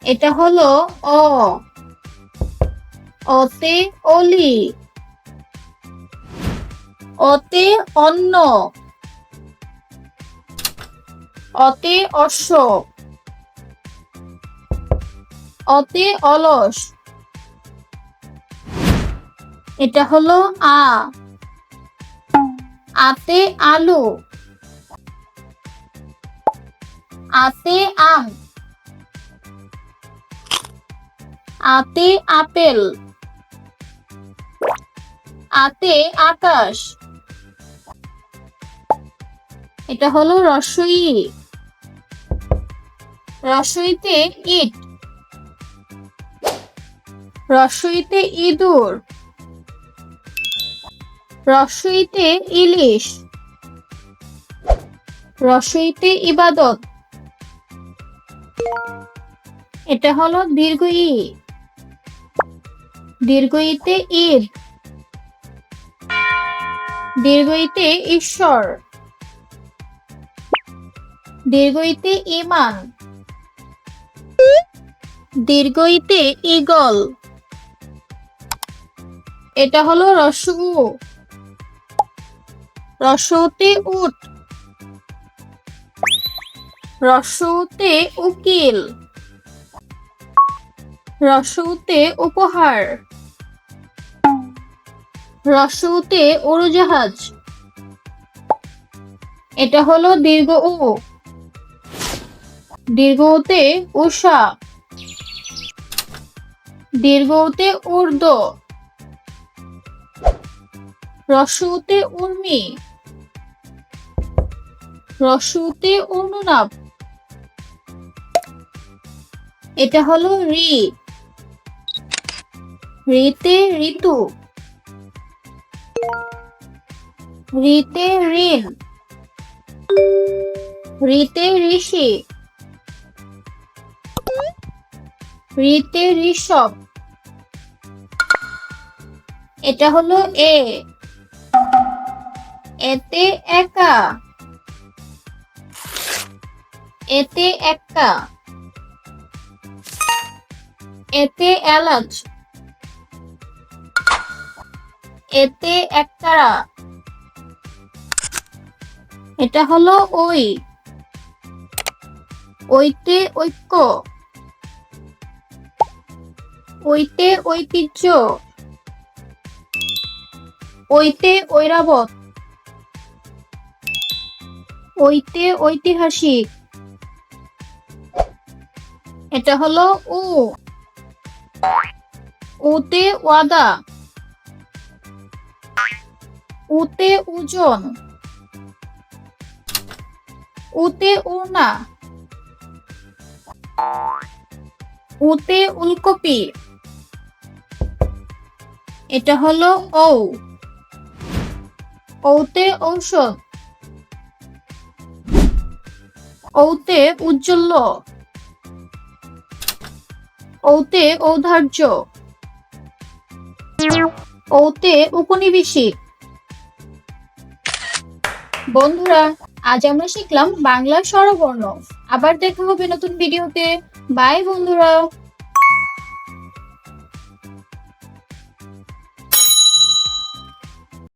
এটা হলো অ। অতে অলি। অতে অন্ন। অতে অশ্ব। অতে অলস। এটা হলো আ। আতে আলু। আতে আম। আতে আপেল। আতে আকাশ। এটা হলো রস্বই। রস্বইতে ইট। রস্বইতে ইঁদুর। রস্বইতে ইলিশ। রস্বইতে ইবাদত। এটা হলো দীর্ঘ ই। দীর্ঘ ইতে ঈদ। দীর্ঘ ইতে ঈশ্বর। দীর্ঘ ইতে ঈমান। দীর্ঘ ইতে ঈগল। এটা হলো রস্য উ। রস্য উতে উট। রস্য উতে উকিল। রস্য উতে উপহার। রস্য উতে উড়োজাহাজ। এটা হলো দীর্ঘ উ। দীর্ঘ উতে উষা। দীর্ঘ উতে ঊর্ধ্ব। রস্য উতে উর্মি। রস্য উতে অনুনাদ। এটা হলো ঋ। ঋতে ঋতু। ঋতে ঋণ। ঋতে ঋষি। ঋতে ঋষভ। এটা হলো এ। এতে একা। এতে এক্কা। এতে এলাচ। এতে একতারা। এটা হলো ওই। ওইতে ঐক্য। ওইতে ঐতিহ্য। ওইতে ঐরাবত। ওইতে ঐতিহাসিক। এটা হলো উ। উতে ওয়াদা। উতে ওজন। উতে উড়না। উতে উলকপি। এটা হলো ঔ। ঔতে ঔষধ। ঔতে উজ্জ্বল। ঔতে ঔদার্য। ঔতে উপনিবেশিক। বন্ধুরা, আজ আমরা শিখলাম বাংলা স্বরবর্ণ। আবার দেখা হবে নতুন ভিডিওতে। বাই বন্ধুরা।